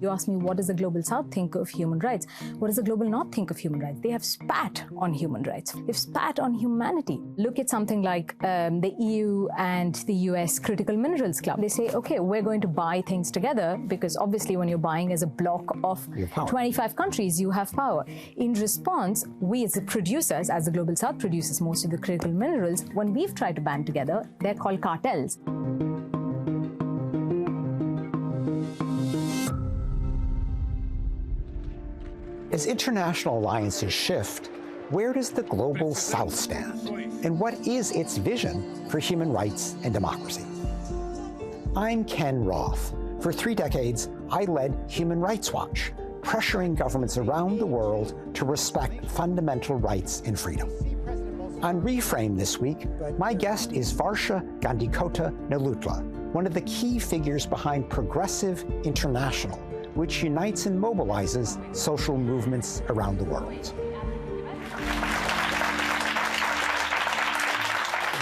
You ask me, what does the Global South think of human rights? What does the Global North think of human rights? They have spat on human rights. They've spat on humanity. Look at something like the EU and the US Critical Minerals Club. They say, okay, we're going to buy things together because obviously when you're buying as a block of 25 countries, you have power. In response, we as the producers, as the Global South produces most of the critical minerals, when we've tried to band together, they're called cartels. As international alliances shift, where does the Global South stand? And what is its vision for human rights and democracy? I'm Ken Roth. For 3 decades, I led Human Rights Watch, pressuring governments around the world to respect fundamental rights and freedom. On Reframe this week, my guest is Varsha Gandikota-Nellutla, one of the key figures behind Progressive International, which unites and mobilizes social movements around the world.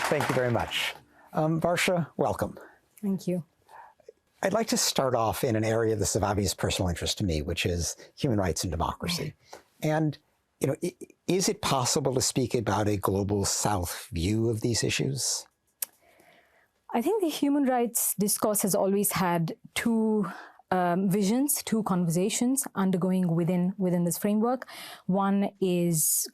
Thank you very much. Varsha, welcome. Thank you. I'd like to start off in an area that's of obvious personal interest to me, which is human rights and democracy. And, is it possible to speak about a Global South view of these issues? I think the human rights discourse has always had two visions, two conversations undergoing within this framework. One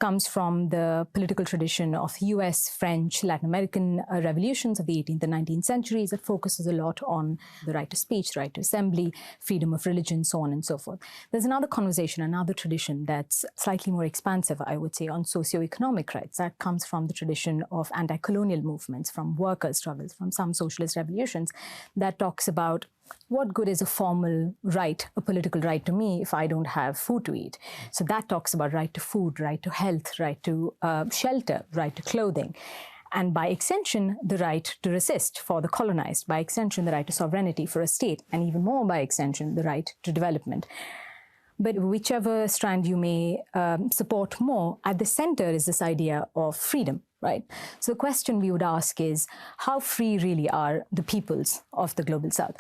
comes from the political tradition of US, French, Latin American revolutions of the 18th and 19th centuries that focuses a lot on the right to speech, right to assembly, freedom of religion, so on and so forth. There's another conversation, another tradition that's slightly more expansive, I would say, on socioeconomic rights. That comes from the tradition of anti-colonial movements, from workers' struggles, from some socialist revolutions, that talks about what good is a formal right, a political right to me if I don't have food to eat? So that talks about right to food, right to health, right to shelter, right to clothing. And by extension, the right to resist for the colonized. By extension, the right to sovereignty for a state. And even more by extension, the right to development. But whichever strand you may support more, at the center is this idea of freedom, right? So the question we would ask is, how free really are the peoples of the Global South?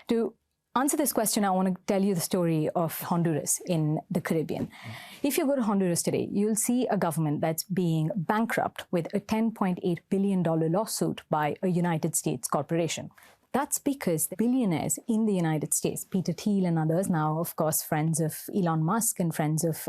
To answer this question, I want to tell you the story of Honduras in the Caribbean. If you go to Honduras today, you'll see a government that's being bankrupt with a $10.8 billion lawsuit by a United States corporation. That's because the billionaires in the United States, Peter Thiel and others, now, of course, friends of Elon Musk and friends of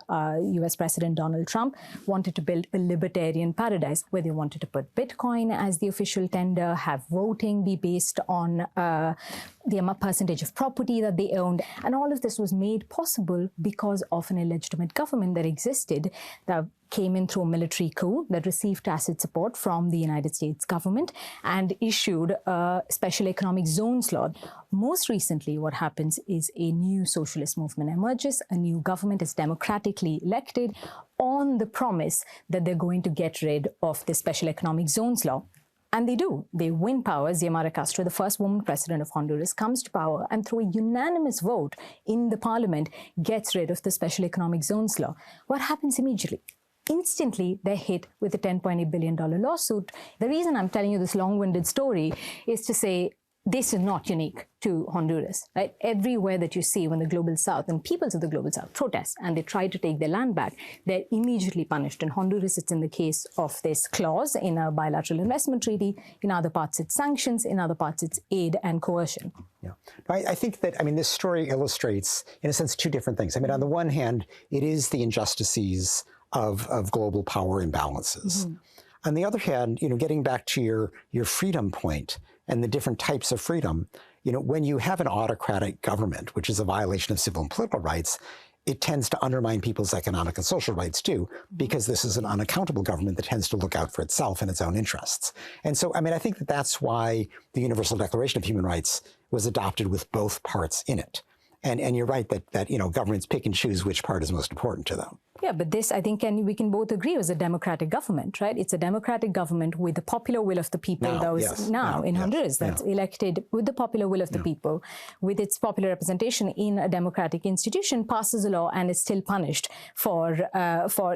US President Donald Trump, wanted to build a libertarian paradise where they wanted to put Bitcoin as the official tender, have voting be based on the percentage of property that they owned. And all of this was made possible because of an illegitimate government that existed that came in through a military coup that received tacit support from the United States government and issued a special economic zones law. Most recently, what happens is a new socialist movement emerges, a new government is democratically elected on the promise that they're going to get rid of the special economic zones law. And they do. They win power. Xiomara Castro, the first woman president of Honduras, comes to power and through a unanimous vote in the parliament gets rid of the special economic zones law. What happens immediately? Instantly, they're hit with a $10.8 billion lawsuit. The reason I'm telling you this long-winded story is to say this is not unique to Honduras, right? Everywhere that you see when the Global South and peoples of the Global South protest and they try to take their land back, they're immediately punished. In Honduras, it's in the case of this clause in a bilateral investment treaty. In other parts, it's sanctions. In other parts, it's aid and coercion. Yeah, I think that, this story illustrates, in a sense, two different things. On the one hand, it is the injustices of global power imbalances. Mm-hmm. On the other hand, getting back to your freedom point and the different types of freedom, when you have an autocratic government, which is a violation of civil and political rights, it tends to undermine people's economic and social rights too, because this is an unaccountable government that tends to look out for itself and its own interests. And so, I think that that's why the Universal Declaration of Human Rights was adopted with both parts in it. And you're right that governments pick and choose which part is most important to them. Yeah, but this, I think, we can both agree, was a democratic government, right? It's a democratic government with the popular will of the people that was in Honduras, that's elected with the popular will of the people, with its popular representation in a democratic institution, passes a law and is still punished for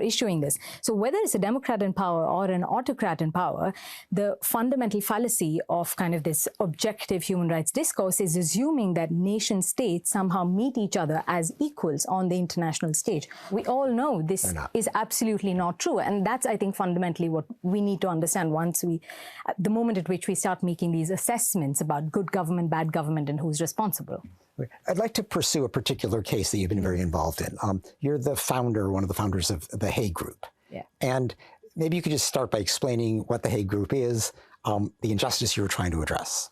issuing this. So whether it's a Democrat in power or an autocrat in power, the fundamental fallacy of kind of this objective human rights discourse is assuming that nation states somehow meet each other as equals on the international stage. We all know this is absolutely not true. And that's, I think, fundamentally what we need to understand the moment at which we start making these assessments about good government, bad government, and who's responsible. I'd like to pursue a particular case that you've been very involved in. You're the founder, one of the founders of the Hague Group. Yeah. And maybe you could just start by explaining what the Hague Group is, the injustice you were trying to address.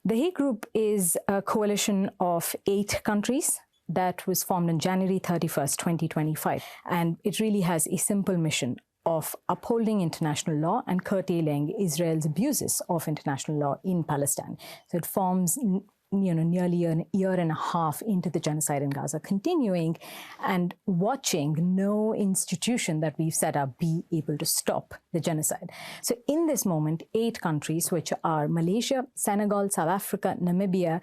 The Hague Group is a coalition of 8 countries that was formed on January 31st, 2025. And it really has a simple mission of upholding international law and curtailing Israel's abuses of international law in Palestine. So it forms nearly a year and a half into the genocide in Gaza, continuing and watching no institution that we've set up be able to stop the genocide. So in this moment, 8 countries, which are Malaysia, Senegal, South Africa, Namibia,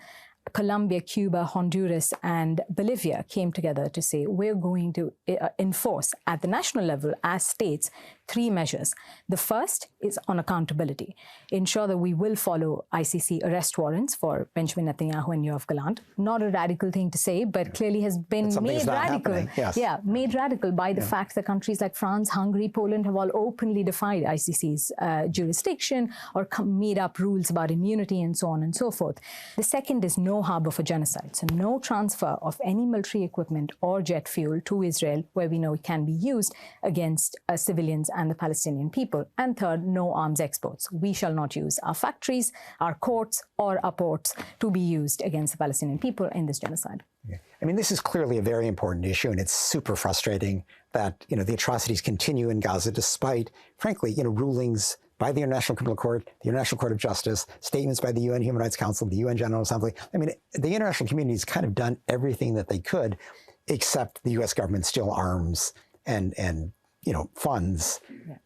Colombia, Cuba, Honduras, and Bolivia came together to say, we're going to enforce at the national level as states 3 measures. The first is on accountability. Ensure that we will follow ICC arrest warrants for Benjamin Netanyahu and Yoav Gallant. Not a radical thing to say, but clearly has been made radical. Yes. Yeah, made radical by the fact that countries like France, Hungary, Poland have all openly defied ICC's jurisdiction or made up rules about immunity and so on and so forth. The second is no harbor for genocide. So no transfer of any military equipment or jet fuel to Israel where we know it can be used against civilians and the Palestinian people. And third, no arms exports. We shall not use our factories, our courts, or our ports to be used against the Palestinian people in this genocide. Yeah. I mean, this is clearly a very important issue, and it's super frustrating that, the atrocities continue in Gaza despite, frankly, rulings by the International Criminal Court, the International Court of Justice, statements by the UN Human Rights Council, the UN General Assembly. I mean, the international community has kind of done everything that they could, except the U.S. government still arms and funds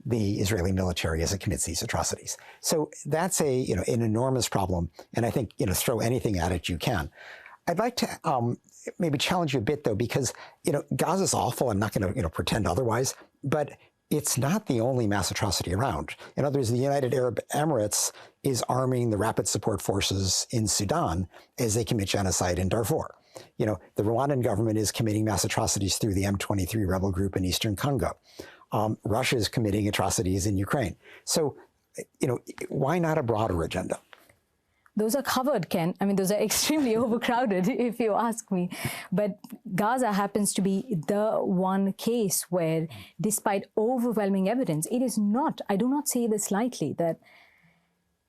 the Israeli military as it commits these atrocities. So that's an enormous problem. And I think, throw anything at it you can. I'd like to maybe challenge you a bit, though, because, Gaza's awful. I'm not going to pretend otherwise, but it's not the only mass atrocity around. In other words, the United Arab Emirates is arming the Rapid Support Forces in Sudan as they commit genocide in Darfur. The Rwandan government is committing mass atrocities through the M23 rebel group in eastern Congo. Russia is committing atrocities in Ukraine. So, why not a broader agenda? Those are covered, Ken. I mean, those are extremely overcrowded, if you ask me. But Gaza happens to be the one case where, despite overwhelming evidence, it is not, I do not say this lightly, that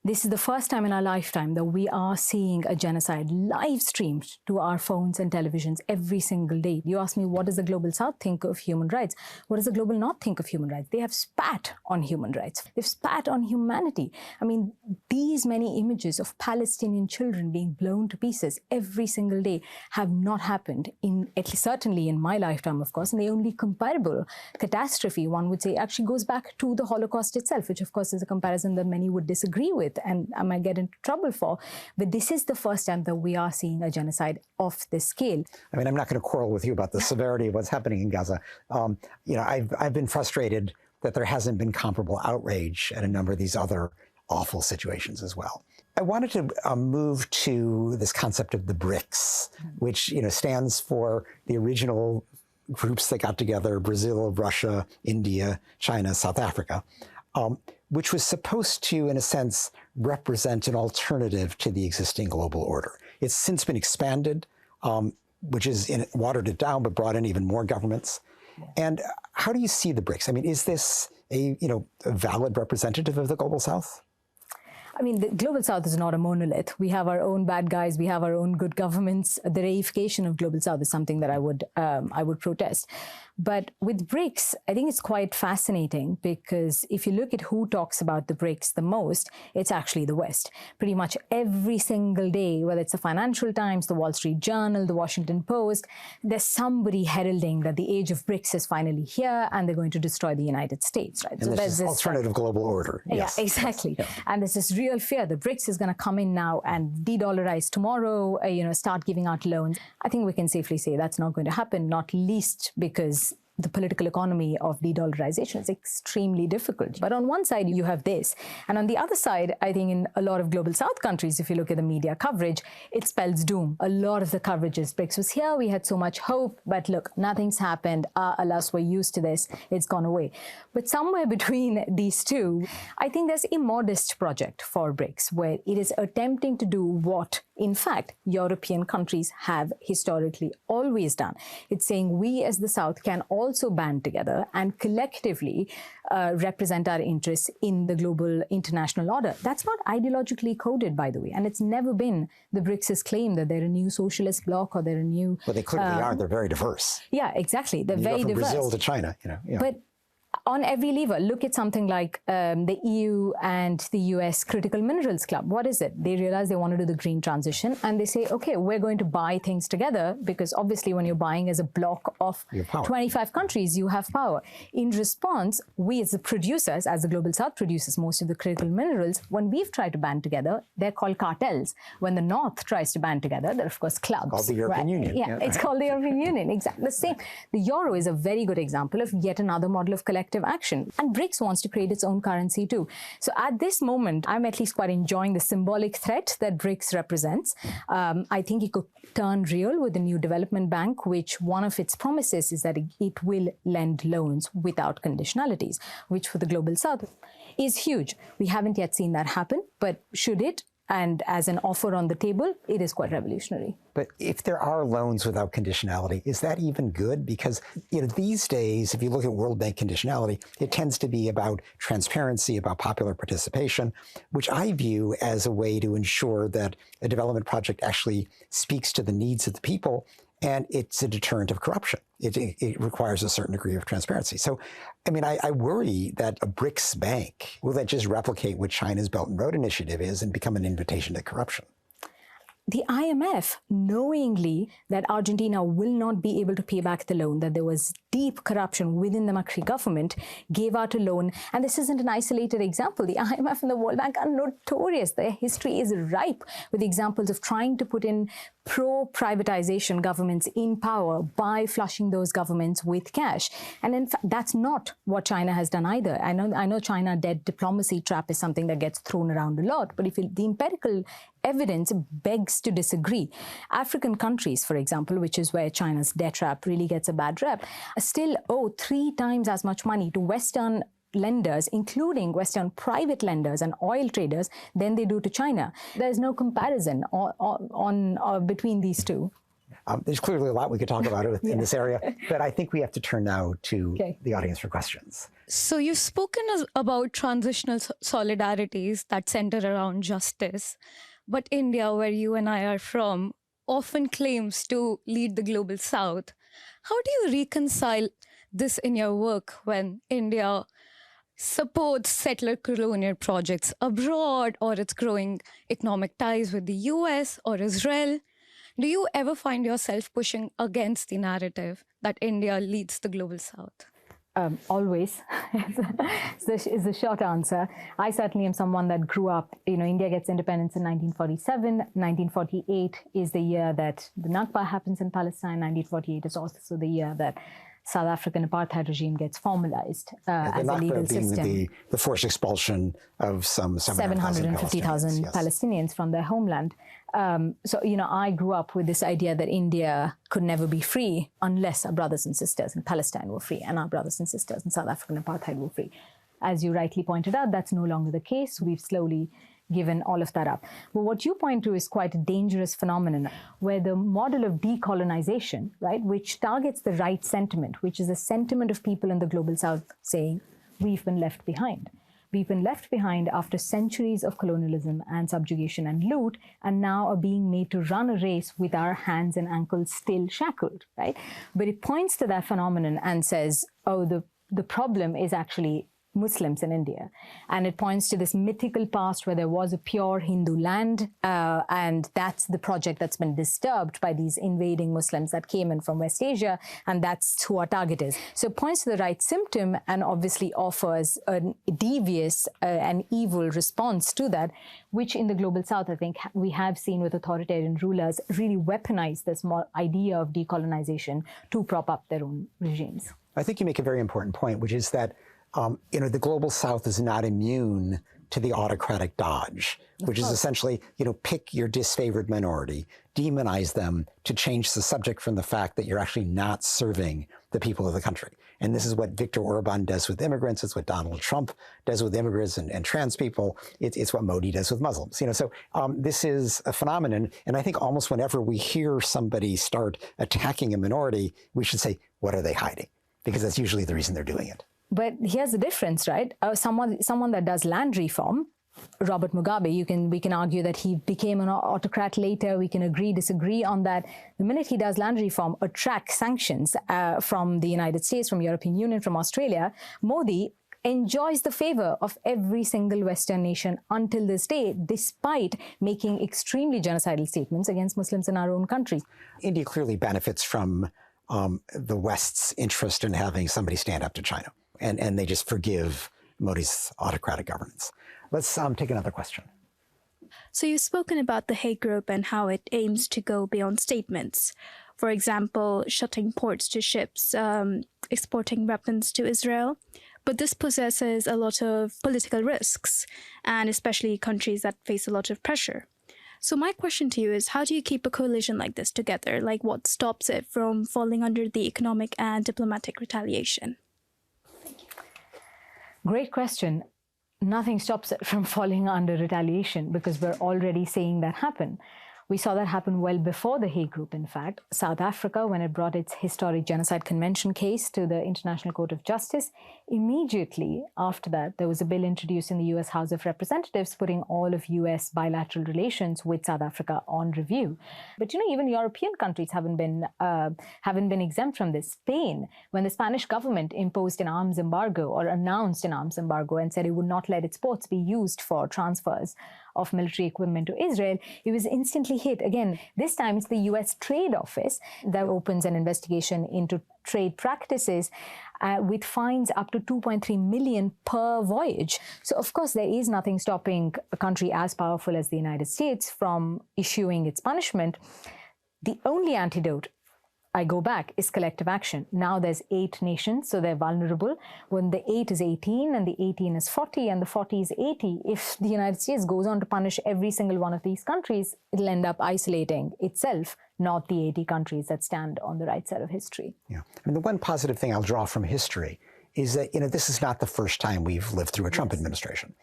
this is the first time in our lifetime that we are seeing a genocide live streamed to our phones and televisions every single day. You ask me, what does the Global South think of human rights? What does the Global North think of human rights? They have spat on human rights. They've spat on humanity. I mean, these many images of Palestinian children being blown to pieces every single day have not happened, at least certainly in my lifetime, of course. And the only comparable catastrophe, one would say, actually goes back to the Holocaust itself, which, of course, is a comparison that many would disagree with and I might get into trouble for. But this is the first time that we are seeing a genocide of this scale. I mean, I'm not going to quarrel with you about the severity of what's happening in Gaza. I've been frustrated that there hasn't been comparable outrage at a number of these other awful situations as well. I wanted to move to this concept of the BRICS, which stands for the original groups that got together: Brazil, Russia, India, China, South Africa, which was supposed to, in a sense, represent an alternative to the existing global order. It's since been expanded, which is watered it down, but brought in even more governments. Yeah. And how do you see the BRICS? I mean, is this a valid representative of the Global South? I mean, the Global South is not a monolith. We have our own bad guys. We have our own good governments. The reification of Global South is something that I would protest. But with BRICS, I think it's quite fascinating because if you look at who talks about the BRICS the most, it's actually the West. Pretty much every single day, whether it's the Financial Times, the Wall Street Journal, the Washington Post, there's somebody heralding that the age of BRICS is finally here and they're going to destroy the United States, right? And so there's this alternative global order. Yes. Yeah, exactly. Yes. And there's this real fear that BRICS is going to come in now and de-dollarize tomorrow, start giving out loans. I think we can safely say that's not going to happen, not least because the political economy of de-dollarization is extremely difficult. But on one side, you have this. And on the other side, I think in a lot of global south countries, if you look at the media coverage, it spells doom. A lot of the coverage is BRICS was here, we had so much hope, but look, nothing's happened. Alas, we're used to this. It's gone away. But somewhere between these two, I think there's a modest project for BRICS where it is attempting to do what, in fact, European countries have historically always done. It's saying we as the South can also band together and collectively represent our interests in the global international order. That's not ideologically coded, by the way, and it's never been the BRICS' claim that they're a new socialist bloc or they're a new... Well, they clearly are. They're very diverse. Yeah, exactly. They're very diverse. From Brazil to China, Yeah. But on every lever, look at something like the EU and the US Critical Minerals Club. What is it? They realize they want to do the green transition and they say, okay, we're going to buy things together because obviously when you're buying as a block of 25 countries, you have power. In response, we as the producers, as the Global South produces most of the critical minerals, when we've tried to band together, they're called cartels. When the North tries to band together, they're of course clubs. It's called the European Union. Yeah, it's called the European Union, exactly the same. The euro is a very good example of yet another model of collective action. And BRICS wants to create its own currency too. So at this moment, I'm at least quite enjoying the symbolic threat that BRICS represents. I think it could turn real with the new development bank, which one of its promises is that it will lend loans without conditionalities, which for the Global South is huge. We haven't yet seen that happen, but should it? And as an offer on the table, it is quite revolutionary. But if there are loans without conditionality, is that even good? Because these days, if you look at World Bank conditionality, it tends to be about transparency, about popular participation, which I view as a way to ensure that a development project actually speaks to the needs of the people, and it's a deterrent of corruption. It requires a certain degree of transparency. So, I worry that a BRICS bank, will that just replicate what China's Belt and Road Initiative is and become an invitation to corruption? The IMF, knowingly that Argentina will not be able to pay back the loan, that there was deep corruption within the Macri government, gave out a loan. And this isn't an isolated example. The IMF and the World Bank are notorious. Their history is ripe with examples of trying to put in pro-privatization governments in power by flushing those governments with cash. And in fact, that's not what China has done either. I know China debt diplomacy trap is something that gets thrown around a lot, but the empirical evidence begs to disagree. African countries, for example, which is where China's debt trap really gets a bad rep, still owe 3 times as much money to Western lenders, including Western private lenders and oil traders, than they do to China. There's no comparison between these two. There's clearly a lot we could talk about in this area, but I think we have to turn now to the audience for questions. So you've spoken about transitional solidarities that center around justice, but India, where you and I are from, often claims to lead the Global South. How do you reconcile this in your work when India supports settler colonial projects abroad, or its growing economic ties with the US or Israel? Do you ever find yourself pushing against the narrative that India leads the Global South? Always is the short answer. I certainly am someone that grew up, India gets independence in 1947. 1948 is the year that the Nakba happens in Palestine. 1948 is also the year that South African apartheid regime gets formalized as a legal system. The forced expulsion of some 750,000 Palestinians from their homeland. I grew up with this idea that India could never be free unless our brothers and sisters in Palestine were free and our brothers and sisters in South African apartheid were free. As you rightly pointed out, that's no longer the case. We've slowly given all of that up. But what you point to is quite a dangerous phenomenon where the model of decolonization, right, which targets the right sentiment, which is a sentiment of people in the Global South saying, we've been left behind. we've been left behind after centuries of colonialism and subjugation and loot, and now are being made to run a race with our hands and ankles still shackled, right? But it points to that phenomenon and says, oh, the problem is actually Muslims in India. And it points to this mythical past where there was a pure Hindu land, and that's the project that's been disturbed by these invading Muslims that came in from West Asia, and that's who our target is. So it points to the right symptom and obviously offers a devious and evil response to that, which in the Global South, I think we have seen with authoritarian rulers really weaponize this idea of decolonization to prop up their own regimes. I think you make a very important point, which is that the Global South is not immune to the autocratic dodge, which is essentially, pick your disfavored minority, demonize them to change the subject from the fact that you're actually not serving the people of the country. And this is what Viktor Orban does with immigrants. It's what Donald Trump does with immigrants and trans people. It's what Modi does with Muslims. So this is a phenomenon. And I think almost whenever we hear somebody start attacking a minority, we should say, what are they hiding? Because that's usually the reason they're doing it. But here's the difference, right? Someone that does land reform, Robert Mugabe, we can argue that he became an autocrat later. We can agree, disagree on that. The minute he does land reform, attracts sanctions from the United States, from European Union, from Australia, Modi enjoys the favor of every single Western nation until this day, despite making extremely genocidal statements against Muslims in our own country. India clearly benefits from the West's interest in having somebody stand up to China. And they just forgive Modi's autocratic governance. Let's take another question. So you've spoken about the Hague Group and how it aims to go beyond statements. For example, shutting ports to ships, exporting weapons to Israel. But this possesses a lot of political risks, and especially countries that face a lot of pressure. So my question to you is, how do you keep a coalition like this together? Like, what stops it from falling under the economic and diplomatic retaliation? Great question. Nothing stops it from falling under retaliation because we're already seeing that happen. We saw that happen well before the Hague Group, in fact. South Africa, when it brought its historic Genocide Convention case to the International Court of Justice, immediately after that, there was a bill introduced in the US House of Representatives putting all of US bilateral relations with South Africa on review. But even European countries haven't been exempt from this. Spain, when the Spanish government imposed an arms embargo or announced an arms embargo and said it would not let its ports be used for transfers of military equipment to Israel, it was instantly hit. Again, this time it's the US Trade Office that opens an investigation into trade practices with fines up to 2.3 million per voyage. So of course, there is nothing stopping a country as powerful as the United States from issuing its punishment. The only antidote, I go back, is collective action. Now there's 8 nations, so they're vulnerable. When the 8 is 18 and the 18 is 40 and the 40 is 80, if the United States goes on to punish every single one of these countries, it'll end up isolating itself, not the 80 countries that stand on the right side of history. Yeah. The one positive thing I'll draw from history is that, this is not the first time we've lived through a Trump administration.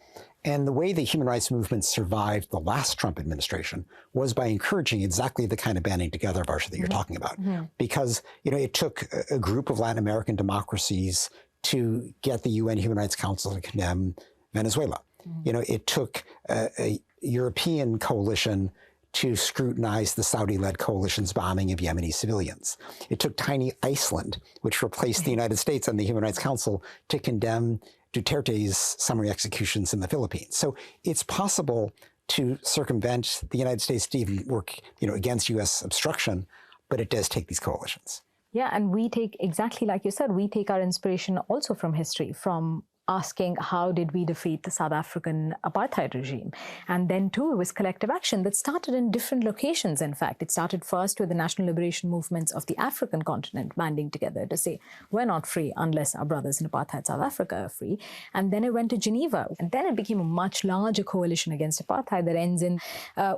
And the way the human rights movement survived the last Trump administration was by encouraging exactly the kind of banding together, Varsha, that you're talking about. Because, it took a group of Latin American democracies to get the UN Human Rights Council to condemn Venezuela. It took a European coalition to scrutinize the Saudi-led coalition's bombing of Yemeni civilians. It took tiny Iceland, which replaced the United States on the Human Rights Council, to condemn Duterte's summary executions in the Philippines. So it's possible to circumvent the United States to even work, against U.S. obstruction, but it does take these coalitions. Yeah, and we take, exactly like you said, we take our inspiration also from history, from asking how did we defeat the South African apartheid regime. And then too, it was collective action that started in different locations, in fact. It started first with the national liberation movements of the African continent banding together to say, we're not free unless our brothers in apartheid South Africa are free. And then it went to Geneva. And then it became a much larger coalition against apartheid that ends in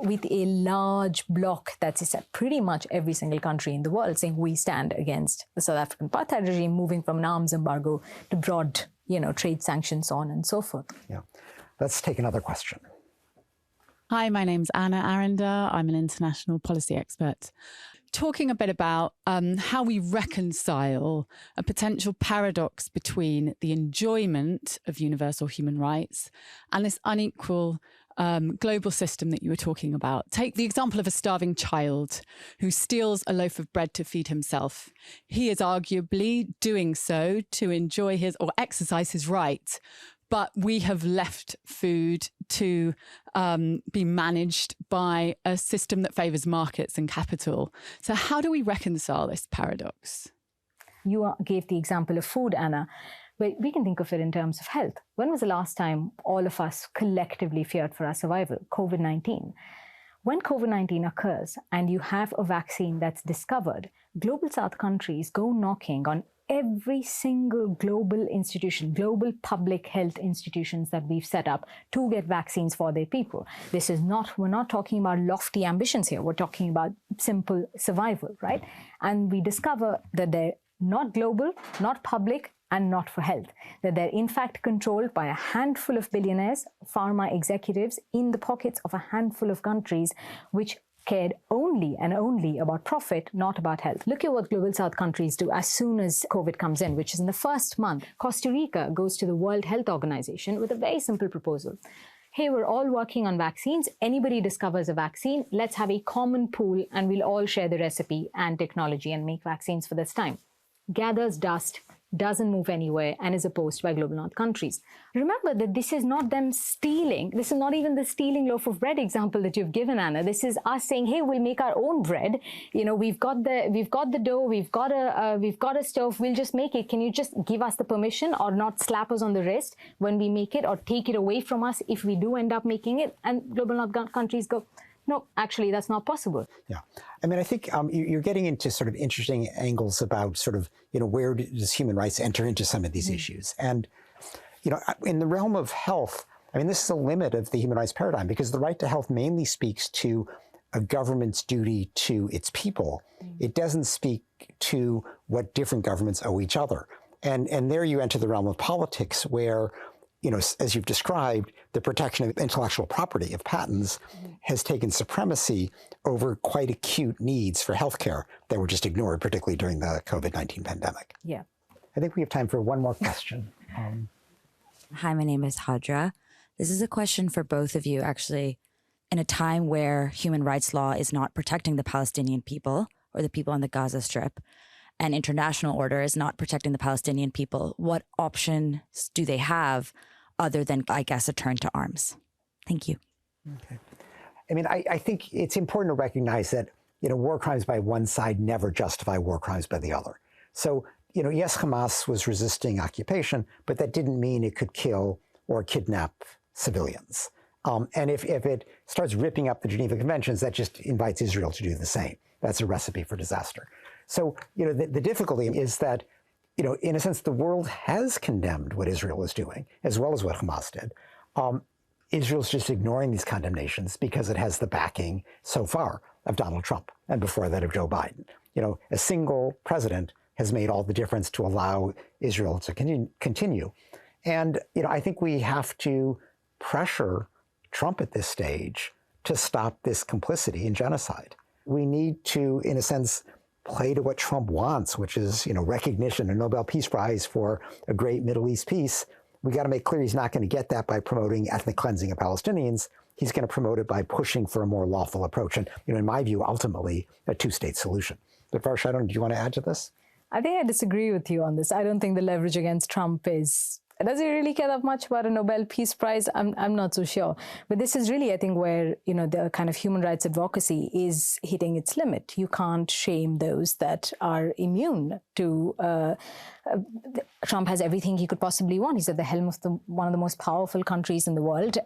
with a large bloc that's pretty much every single country in the world saying we stand against the South African apartheid regime, moving from an arms embargo to broad trade sanctions, so on and so forth. Yeah. Let's take another question. Hi, my name's Anna Arender. I'm an international policy expert. talking a bit about how we reconcile a potential paradox between the enjoyment of universal human rights and this unequal global system that you were talking about. Take the example of a starving child who steals a loaf of bread to feed himself. He is arguably doing so to enjoy his or exercise his right, but we have left food to be managed by a system that favours markets and capital. So how do we reconcile this paradox? You gave the example of food, Anna. But we can think of it in terms of health. When was the last time all of us collectively feared for our survival? COVID-19. When COVID-19 occurs and you have a vaccine that's discovered, global South countries go knocking on every single global institution, global public health institutions that we've set up to get vaccines for their people. We're not talking about lofty ambitions here. We're talking about simple survival, right? And we discover that they're not global, not public, and not for health, that they're in fact controlled by a handful of billionaires, pharma executives in the pockets of a handful of countries which cared only and only about profit, not about health. Look at what global South countries do as soon as COVID comes in, which is in the first month. Costa Rica goes to the World Health Organization with a very simple proposal. Hey, we're all working on vaccines. Anybody discovers a vaccine, let's have a common pool and we'll all share the recipe and technology and make vaccines for this time. Gathers dust, doesn't move anywhere, and is opposed by global North countries. Remember that this is not them stealing. This is not even the stealing loaf of bread example that you've given, Anna. This is us saying, hey, we'll make our own bread. You know, we've got the dough, we've got a stove, we'll just make it. Can you just give us the permission or not slap us on the wrist when we make it or take it away from us if we do end up making it? And global North countries go, no, actually, that's not possible. Yeah. I mean, I think you're getting into sort of interesting angles about sort of, where does human rights enter into some of these issues? And, in the realm of health, I mean, this is a limit of the human rights paradigm because the right to health mainly speaks to a government's duty to its people. It doesn't speak to what different governments owe each other. And there you enter the realm of politics where, as you've described, the protection of intellectual property, of patents, has taken supremacy over quite acute needs for healthcare that were just ignored, particularly during the COVID-19 pandemic. Yeah. I think we have time for one more question. Hi, my name is Hadra. This is a question for both of you, actually. In a time where human rights law is not protecting the Palestinian people or the people on the Gaza Strip, and international order is not protecting the Palestinian people, what options do they have other than, I guess, a turn to arms? Thank you. Okay. I mean, I think it's important to recognize that, war crimes by one side never justify war crimes by the other. So, yes, Hamas was resisting occupation, but that didn't mean it could kill or kidnap civilians. And if it starts ripping up the Geneva Conventions, that just invites Israel to do the same. That's a recipe for disaster. So, the difficulty is that, in a sense, the world has condemned what Israel is doing, as well as what Hamas did. Israel's just ignoring these condemnations because it has the backing so far of Donald Trump, and before that of Joe Biden. A single president has made all the difference to allow Israel to continue. And, I think we have to pressure Trump at this stage to stop this complicity in genocide. We need to, in a sense, play to what Trump wants, which is, recognition, a Nobel Peace Prize for a great Middle East peace. We got to make clear he's not going to get that by promoting ethnic cleansing of Palestinians. He's going to promote it by pushing for a more lawful approach. And, in my view, ultimately, a two-state solution. But Varsha, do you want to add to this? I think I disagree with you on this. I don't think the leverage against Trump is... Does he really care that much about a Nobel Peace Prize? I'm not so sure. But this is really, I think, where, the kind of human rights advocacy is hitting its limit. You can't shame those that are immune to... Trump has everything he could possibly want. He's at the helm of one of the most powerful countries in the world,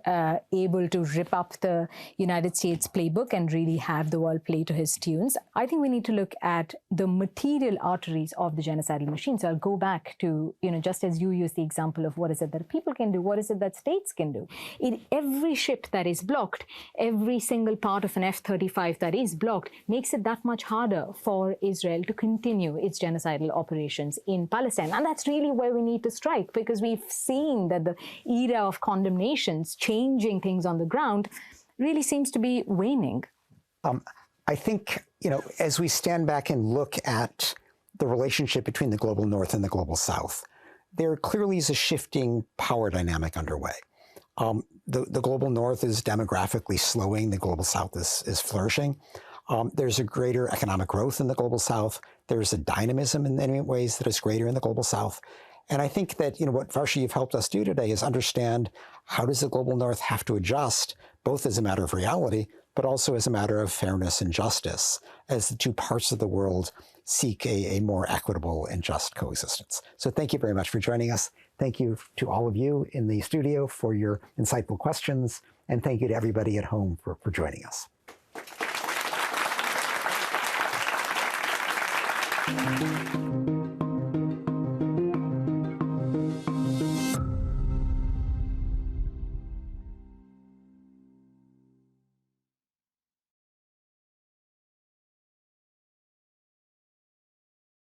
able to rip up the United States playbook and really have the world play to his tunes. I think we need to look at the material arteries of the genocidal machine. So I'll go back to, just as you used the example of what is it that people can do, what is it that states can do. In every ship that is blocked, every single part of an F-35 that is blocked makes it that much harder for Israel to continue its genocidal operations in Palestine. And that's really where we need to strike, because we've seen that the era of condemnations, changing things on the ground, really seems to be waning. I think, as we stand back and look at the relationship between the global north and the global south, there clearly is a shifting power dynamic underway. The global north is demographically slowing. The global south is flourishing. There's a greater economic growth in the global south. There's a dynamism in many ways that is greater in the global south. And I think that, what Varsha, you've helped us do today is understand how does the global north have to adjust, both as a matter of reality, but also as a matter of fairness and justice, as the two parts of the world seek a more equitable and just coexistence. So thank you very much for joining us. Thank you to all of you in the studio for your insightful questions. And thank you to everybody at home for joining us.